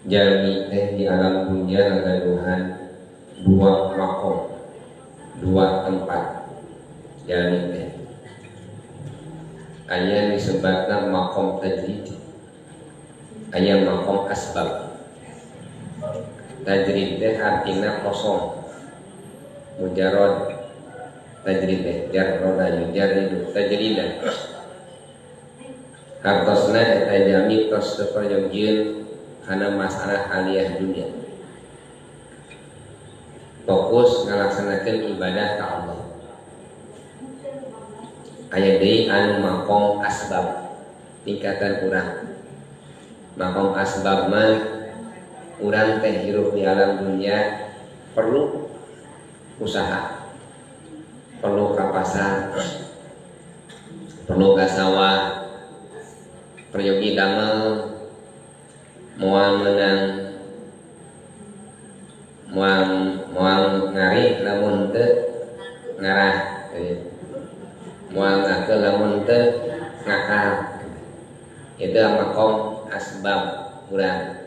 Jami teh di alam dunia ngagaduhan dua makom, dua tempat. Jami teh aya disebutna makom tajrid, aya makom asbab. Tajrid teh artina kosong, mujarrad. Tajrid teh jarroda yujarridu tajridan. Hartosna eta jami tos teu perjogieun kana masalah aliyah dunia. Fokus ngalaksanakeun ibadah ka Allah. Aya deui anu makom asbab, tingkatan urang. Makom asbab mah urang teh hirup di alam dunia perlu usaha, perlu ka pasar, perlu ka sawah, peryogi damel, moal menang, moal ngari lamun teu ngarah, moal ngakeul lamun teu ngakal. Itu makom asbab urang.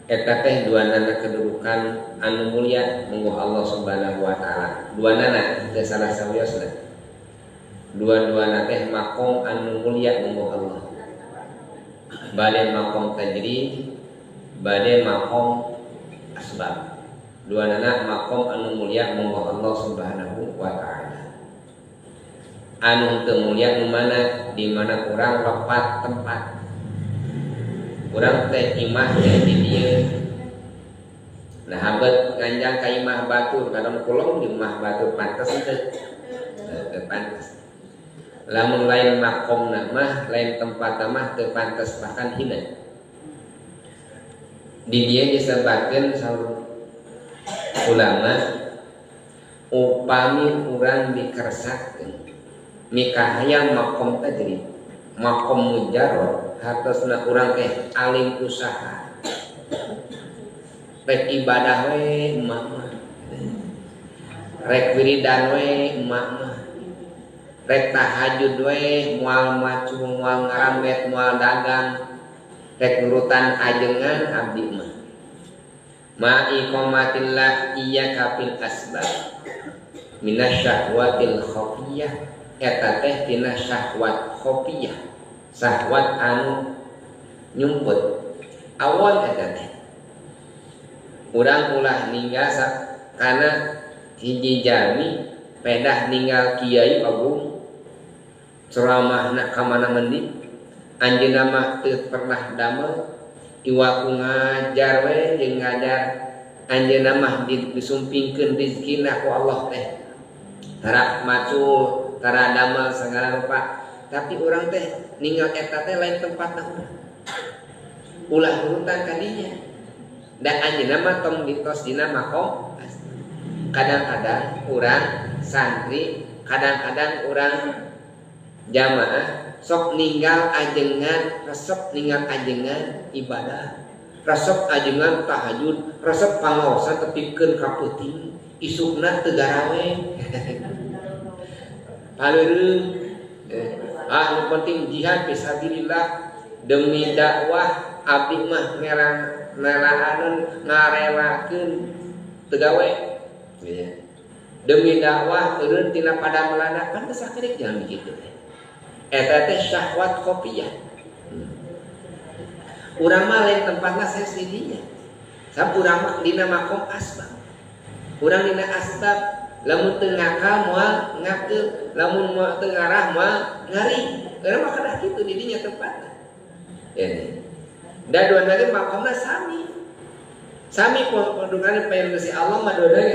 Eta teh duanana kedudukan anu mulia mungguh Allah Subhanahu wa taala. Duanana teu salah sawiosna. Dua-duana teh makom anu mulia mungguh Allah. Bade makom tajrid, bade makom asbab. Duanana makom anu mulia mungguh Allah Subhanahu wa taala. Anu teu mulia nu mana? Di mana urang lopat tempat. Urang teh imah teh di dieu. Nah habeut nganjang ka imah batur, kadang kulong di imah batur pantes teu? Teu pantes. Lamun lain makomna mah, lain tempatna mah teu pantes, bahkan hina. Di dieu disebutkeun saur ulama, upami urang dikersakkeun mikahaya makom tajrid, makom mujarrad, hartosna urang teh alim usaha, rek ibadah we emak mah, rek wiridan we emak mah, rek tahajud we moal macu, moal ngaramet, moal dagang, rek nurutan ajengan abdi mah. Ma iqamatillah iyyaka fil asbab minasyahwatil khafiyah, eta teh tina syahwat khafiyah, syahwat anu nyumput awal eta teh. Urang ulah ninggal kana hiji jami pedah ninggal kiai agung ceramahna ka mana mendi, anjeunna mah teu pernah damel, iwaku ngajar we jeung ngajar, anjeunna mah disumpingkeun rezekina ku Allah teh. Tara macu, tara damel sagala rupa, tapi urang teh ninggal eta teh lain tempatna urang. Ulah nurutan ka dinya. Da anjeunna mah tong ditos dina makom. Kadang-kadang urang santri, kadang-kadang urang jamaah sok ninggal ajengan, resep ninggal ajengan ibadah, resep ajengan tahajud, resep pangaosan tepikeun ka peuting, isukna teu garaweng. Paleureum nu penting jihad fisabilillah demi dakwah, abdi mah ngarelaakeun teu gawe. Demi dakwah eureun tina pada melanda kan geus sakirik jangan kitu teh. Eta teh syahwat khafiyah. Urang mah lain tempatna sesi dinya. Sab urang mah dina makom asbab. Urang dina asbab, lamun teu ngakal moal ngakeul, lamun moal teu ngarah moal ngari. Urang mah kada kitu di dinya tempatna. Ini. Da duana ge makomna sami. Sami pondungan paeun Gusti Allah mah duana